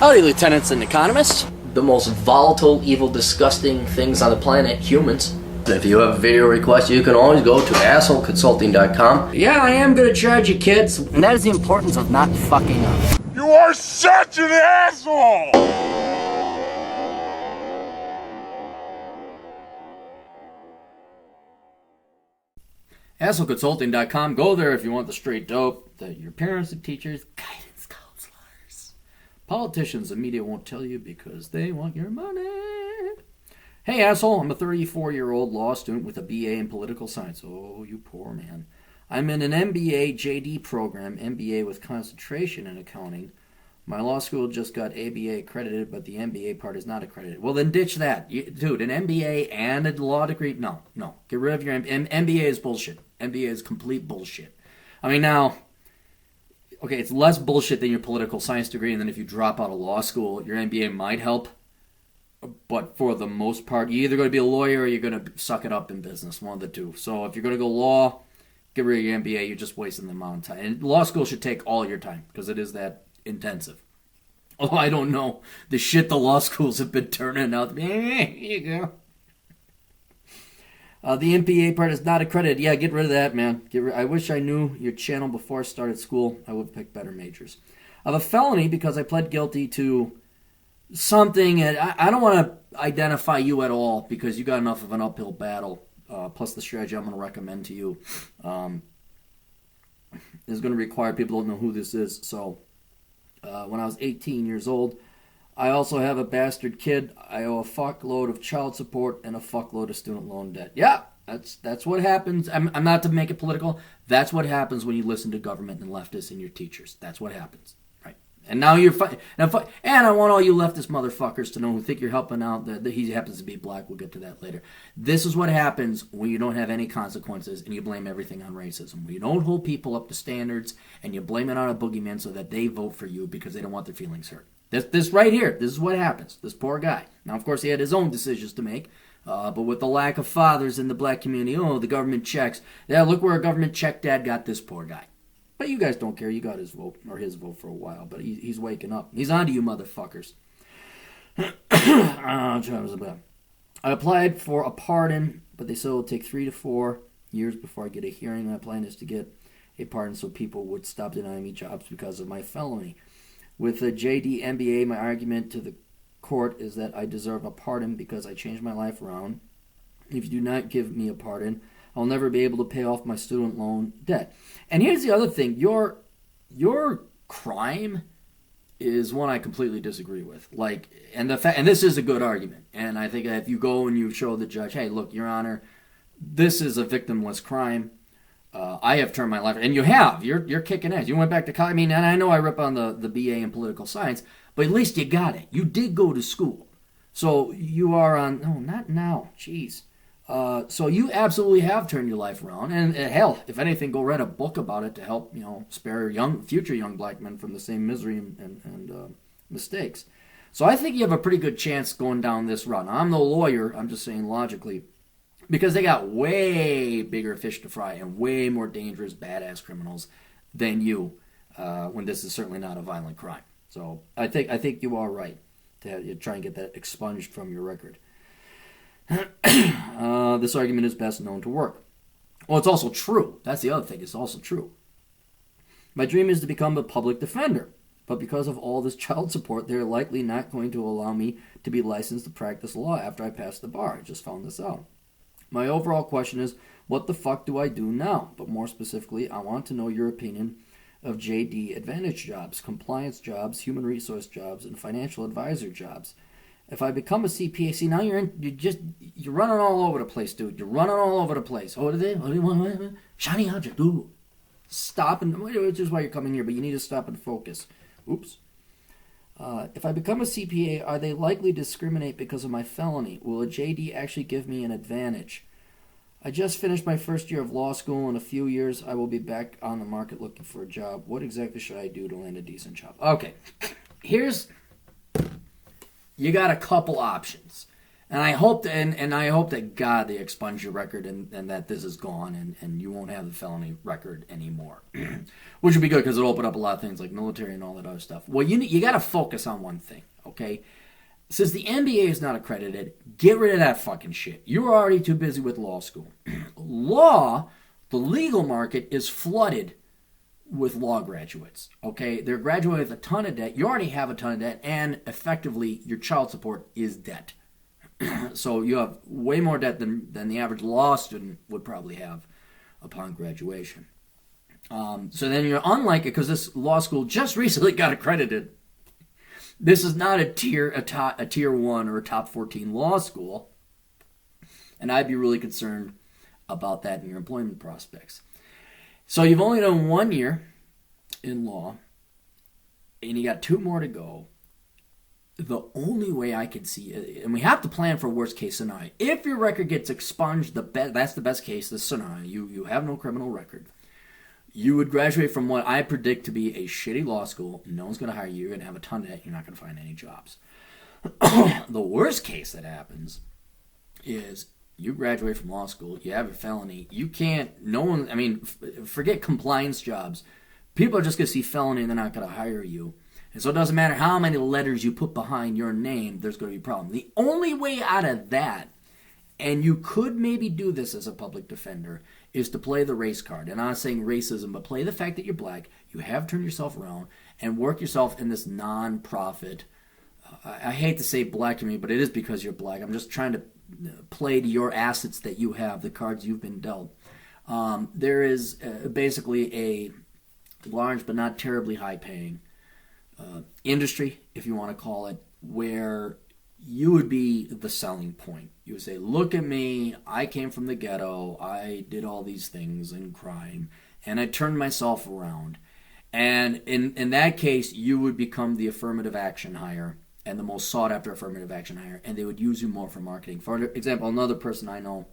Howdy, lieutenants and economists. The most volatile, evil, disgusting things on the planet, humans. If you have a video request, you can always go to assholeconsulting.com. Yeah, I am gonna charge you, kids. And that is the importance of not fucking up. You are such an asshole! assholeconsulting.com. Go there if you want the straight dope that your parents and teachers, guidance counselors, politicians, and media won't tell you because they want your money. Hey, asshole, I'm a 34-year-old law student with a BA in political science. Oh, you poor man. I'm in an MBA JD program, MBA with concentration in accounting. My law school just got ABA accredited, but the MBA part is not accredited. Well, then ditch that. Dude, an MBA and a law degree? No. Get rid of your MBA is bullshit. MBA is complete bullshit. I mean, now, okay, it's less bullshit than your political science degree, and then if you drop out of law school, your MBA might help. But for the most part, you're either going to be a lawyer or you're going to suck it up in business, one of the two. So if you're going to go law, get rid of your MBA, you're just wasting the amount of time. And law school should take all your time because it is that intensive. Oh, I don't know. The shit the law schools have been turning out. Here you go. The MBA part is not accredited. Yeah, get rid of that, man. I wish I knew your channel before I started school. I would have picked better majors. I have a felony because I pled guilty to something, and I don't want to identify you at all because you got enough of an uphill battle. Plus the strategy I'm going to recommend to you is going to require people to know who this is. So when I was 18 years old, I also have a bastard kid. I owe a fuckload of child support and a fuckload of student loan debt. Yeah, that's what happens. I'm not to make it political. That's what happens when you listen to government and leftists and your teachers. That's what happens. And now you're fighting. And I want all you leftist motherfuckers to know who think you're helping out that he happens to be black. We'll get to that later. This is what happens when you don't have any consequences and you blame everything on racism. When you don't hold people up to standards and you blame it on a boogeyman so that they vote for you because they don't want their feelings hurt. This right here, this is what happens. This poor guy. Now, of course, he had his own decisions to make. But with the lack of fathers in the black community, the government checks. Yeah, look where a government check dad got this poor guy. But you guys don't care. You got his vote for a while. But he's waking up. He's on to you, motherfuckers. I applied for a pardon, but they said it'll take 3 to 4 years before I get a hearing. My plan is to get a pardon so people would stop denying me jobs because of my felony. With a JD MBA, my argument to the court is that I deserve a pardon because I changed my life around. If you do not give me a pardon, I'll never be able to pay off my student loan debt. And here's the other thing. Your crime is one I completely disagree with. And this is a good argument. And I think if you go and you show the judge, hey, look, Your Honor, this is a victimless crime. I have turned my life, and you have. You're kicking ass. You went back to college. I mean, and I know I rip on the BA in political science, but at least you got it. You did go to school. So you are on, no, not now. Jeez. So you absolutely have turned your life around, and hell, if anything, go write a book about it to help spare future young black men from the same misery and mistakes. So I think you have a pretty good chance going down this route. Now, I'm no lawyer. I'm just saying logically, because they got way bigger fish to fry and way more dangerous, badass criminals than you. When this is certainly not a violent crime. So I think you are right to try and get that expunged from your record. This argument is best known to work. Well, it's also true. That's the other thing. It's also true. My dream is to become a public defender, but because of all this child support, they're likely not going to allow me to be licensed to practice law after I pass the bar. I just found this out. My overall question is, what the fuck do I do now? But more specifically, I want to know your opinion of JD Advantage jobs, compliance jobs, human resource jobs, and financial advisor jobs. If I become a CPA, see, now you're running all over the place, dude. You're running all over the place. What do you want? Shiny object. Ooh. Stop, which is why you're coming here, but you need to stop and focus. Oops. If I become a CPA, are they likely to discriminate because of my felony? Will a JD actually give me an advantage? I just finished my first year of law school. In a few years, I will be back on the market looking for a job. What exactly should I do to land a decent job? Okay. You got a couple options. And I hope that God they expunge your record and that this is gone and you won't have the felony record anymore, which would be good because it'll open up a lot of things like military and all that other stuff. Well, you got to focus on one thing, okay? Since the NBA is not accredited, get rid of that fucking shit. You're already too busy with law school. Law, the legal market is flooded with law graduates, okay? They're graduating with a ton of debt. You already have a ton of debt, and effectively your child support is debt. So you have way more debt than the average law student would probably have upon graduation. So then you're unlike it because this law school just recently got accredited. This is not a tier 1 or a top 14 law school, and I'd be really concerned about that in your employment prospects. So you've only done 1 year in law, and you got 2 more to go. The only way I could see it, and we have to plan for worst case scenario. If your record gets expunged, that's the best case, the scenario. You have no criminal record. You would graduate from what I predict to be a shitty law school. No one's going to hire you. You're going to have a ton of debt. You're not going to find any jobs. The worst case that happens is you graduate from law school. You have a felony. You can't, forget compliance jobs. People are just going to see felony and they're not going to hire you. And so it doesn't matter how many letters you put behind your name, there's going to be a problem. The only way out of that, and you could maybe do this as a public defender, is to play the race card. And I'm not saying racism, but play the fact that you're black, you have turned yourself around, and work yourself in this non-profit, I hate to say black community, but it is because you're black. I'm just trying to play to your assets that you have, the cards you've been dealt. There is basically a large but not terribly high-paying industry, if you want to call it, where you would be the selling point. You would say, look at me, I came from the ghetto, I did all these things in crime, and I turned myself around. And in that case, you would become the affirmative action hire and the most sought after affirmative action hire, and they would use you more for marketing. For example, another person I know,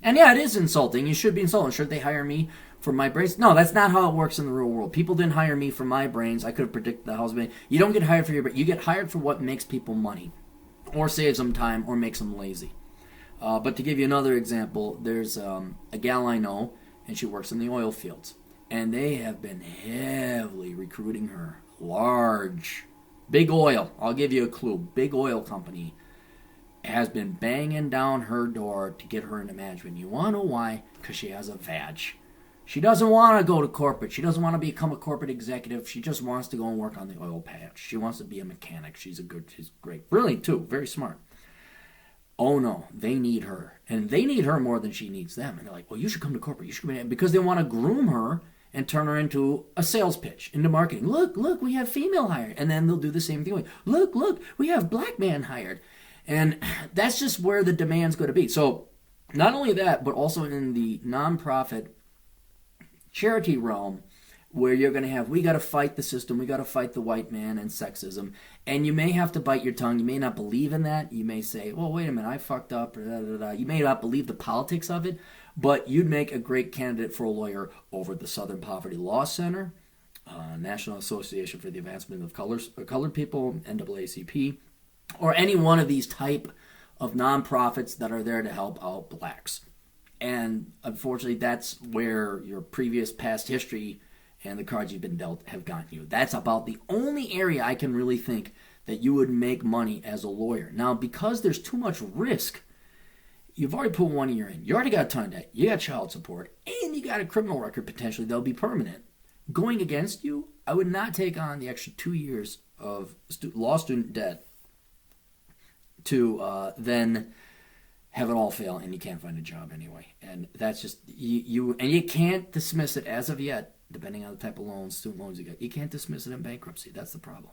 and yeah, it is insulting. You should be insulted. Should they hire me for my brains? No, that's not how it works in the real world. People didn't hire me for my brains. I could have predicted the house. You don't get hired for your brains. You get hired for what makes people money or saves them time or makes them lazy. But to give you another example, there's a gal I know, and she works in the oil fields. And they have been heavily recruiting her. Big oil. I'll give you a clue. Big oil company has been banging down her door to get her into management. You want to know why? Because she has a badge. She doesn't want to go to corporate. She doesn't want to become a corporate executive. She just wants to go and work on the oil patch. She wants to be a mechanic. She's great. Brilliant, too. Very smart. Oh, no. They need her. And they need her more than she needs them. And they're like, well, you should come to corporate. You should come in. Because they want to groom her and turn her into a sales pitch, into marketing. Look, we have female hired. And then they'll do the same thing. Look, we have black man hired. And that's just where the demand's going to be. So not only that, but also in the nonprofit charity realm, where you're going to have, we got to fight the system, we got to fight the white man and sexism. And you may have to bite your tongue. You may not believe in that. You may say, well, wait a minute, I fucked up. You may not believe the politics of it, but you'd make a great candidate for a lawyer over the Southern Poverty Law Center, National Association for the Advancement of Colored People, NAACP, or any one of these type of nonprofits that are there to help out blacks. And unfortunately, that's where your previous past history and the cards you've been dealt have gotten you. That's about the only area I can really think that you would make money as a lawyer. Now, because there's too much risk, you've already put 1 year in. You already got a ton of debt. You got child support. And you got a criminal record potentially that'll be permanent. Going against you, I would not take on the extra 2 years of law student debt to then have it all fail and you can't find a job anyway. And that's just, you can't dismiss it as of yet, depending on the type of loans, student loans you get. You can't dismiss it in bankruptcy. That's the problem.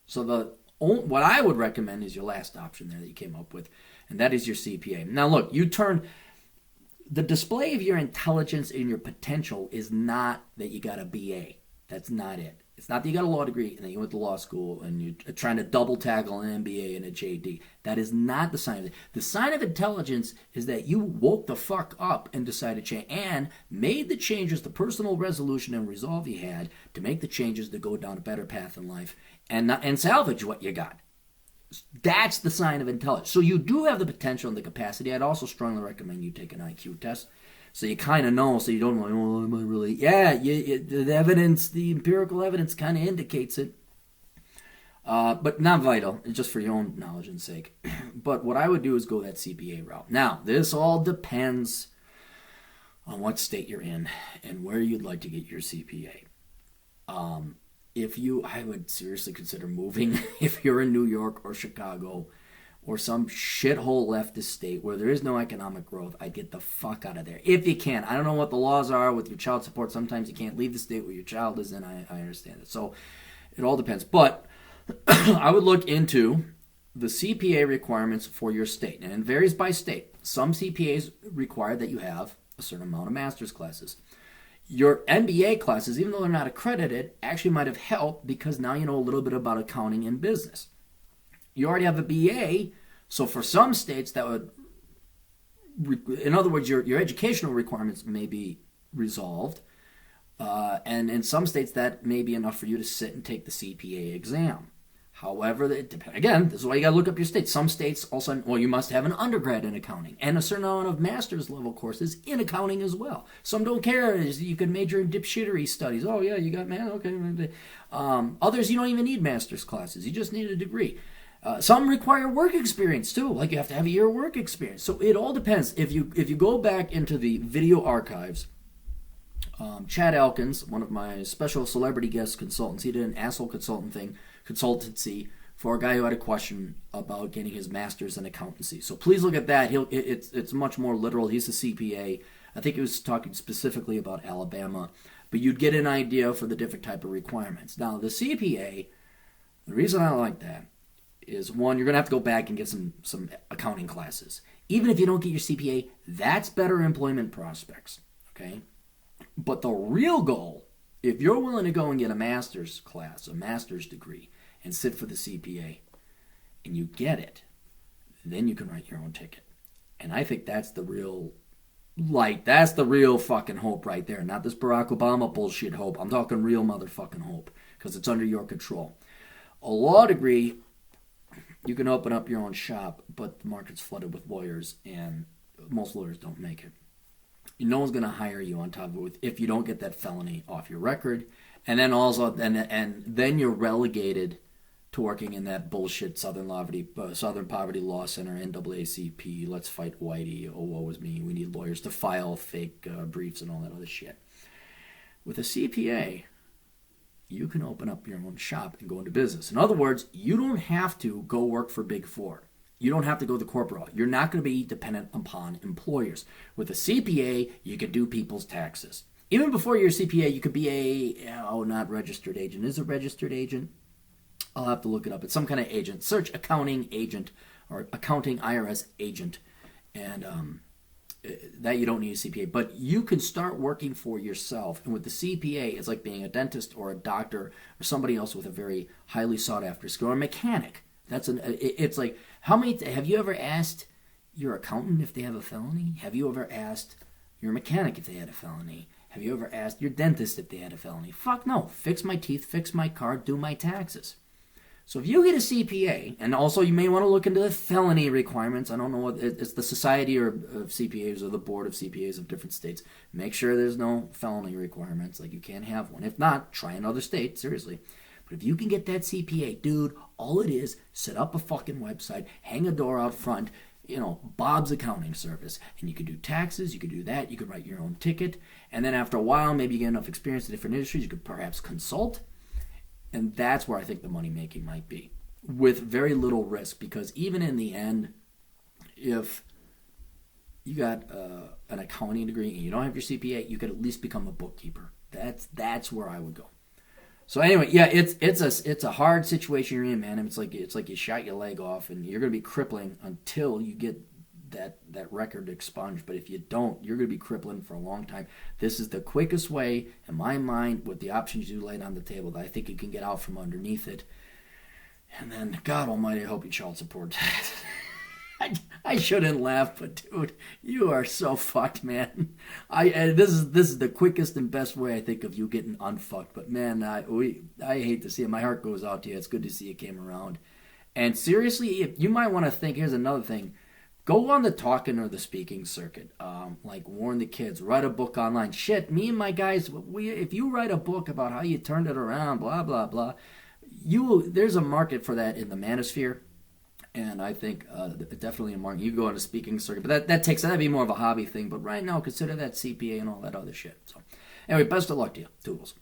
So what I would recommend is your last option there that you came up with, and that is your CPA. Now look, the display of your intelligence and your potential is not that you got a BA. That's not it. It's not that you got a law degree and then you went to law school and you're trying to double tackle an MBA and a JD. That is not the sign of it. The sign of intelligence is that you woke the fuck up and decided to change and made the changes, the personal resolution and resolve you had to make the changes to go down a better path in life and salvage what you got. That's the sign of intelligence. So you do have the potential and the capacity. I'd also strongly recommend you take an IQ test, so you kind of know, so you don't know, oh, am I really? Yeah, the evidence, the empirical evidence kind of indicates it. But not vital. It's just for your own knowledge and sake. But what I would do is go that CPA route. Now, this all depends on what state you're in and where you'd like to get your CPA. I would seriously consider moving if you're in New York or Chicago or some shithole leftist state where there is no economic growth. I'd get the fuck out of there. If you can. I don't know what the laws are with your child support. Sometimes you can't leave the state where your child is in. I understand it. So it all depends. But I would look into the CPA requirements for your state. And it varies by state. Some CPAs require that you have a certain amount of master's classes. Your MBA classes, even though they're not accredited, actually might have helped because now you know a little bit about accounting and business. You already have a BA, so for some states that would, in other words, your educational requirements may be resolved, and in some states that may be enough for you to sit and take the CPA exam. However, again, this is why you got to look up your state. Some states also, well, you must have an undergrad in accounting and a certain amount of master's level courses in accounting as well. Some don't care. You can major in dipshittery studies. Oh, yeah, you got, man, okay. Others, you don't even need master's classes. You just need a degree. Some require work experience, too. Like, you have to have a year of work experience. So it all depends. If you go back into the video archives, Chad Elkins, one of my special celebrity guest consultants, he did an asshole consultancy for a guy who had a question about getting his master's in accountancy. So please look at that. It's much more literal. He's a CPA. I think he was talking specifically about Alabama, but you'd get an idea for the different type of requirements. Now, the CPA, the reason I like that is, one, you're going to have to go back and get some accounting classes. Even if you don't get your CPA, that's better employment prospects, okay? But the real goal, if you're willing to go and get a master's class, a master's degree, and sit for the CPA, and you get it, then you can write your own ticket. And I think that's the real light. That's the real fucking hope right there. Not this Barack Obama bullshit hope. I'm talking real motherfucking hope, because it's under your control. A law degree, you can open up your own shop, but the market's flooded with lawyers, and most lawyers don't make it. No one's going to hire you on top of it if you don't get that felony off your record. And then also, and then you're relegated to working in that bullshit Southern Poverty Law Center, NAACP, let's fight Whitey, oh, woe is me, we need lawyers to file fake briefs and all that other shit. With a CPA, you can open up your own shop and go into business. In other words, you don't have to go work for Big Four. You don't have to go the corporate route. You're not going to be dependent upon employers. With a CPA, you can do people's taxes. Even before you're a CPA, you could be not registered agent. Is it registered agent? I'll have to look it up. It's some kind of agent. Search accounting agent or accounting IRS agent. And that you don't need a CPA. But you can start working for yourself. And with the CPA, it's like being a dentist or a doctor or somebody else with a very highly sought after skill, or a mechanic. It's like, have you ever asked your accountant if they have a felony? Have you ever asked your mechanic if they had a felony? Have you ever asked your dentist if they had a felony? Fuck no. Fix my teeth, fix my car, do my taxes. So if you get a CPA, and also you may want to look into the felony requirements. I don't know what it's the Society of CPAs or the Board of CPAs of different states. Make sure there's no felony requirements. Like, you can't have one. If not, try another state, seriously. But if you can get that CPA, dude, all it is, set up a fucking website, hang a door out front, Bob's accounting service, and you could do taxes, you could do that, you could write your own ticket, and then after a while, maybe you get enough experience in different industries, you could perhaps consult, and that's where I think the money making might be, with very little risk, because even in the end, if you got an accounting degree and you don't have your CPA, you could at least become a bookkeeper. That's where I would go. So anyway, yeah, it's a hard situation you're in, man. It's like you shot your leg off, and you're gonna be crippling until you get that record expunged. But if you don't, you're gonna be crippling for a long time. This is the quickest way, in my mind, with the options you laid on the table, that I think you can get out from underneath it. And then, God Almighty, I hope you child support. I shouldn't laugh, but dude, you are so fucked, man. This is the quickest and best way I think of you getting unfucked. But man, I hate to see it. My heart goes out to you. It's good to see you came around, And seriously, if you might want to think, here's another thing. Go on the talking or the speaking circuit. Like warn the kids. Write a book online. Shit, me and my guys, if you write a book about how you turned it around, blah, blah, blah, there's a market for that in the manosphere. And I think definitely a market. You go on a speaking circuit. But that'd be more of a hobby thing. But right now, consider that CPA and all that other shit. So anyway, best of luck to you. Toodles.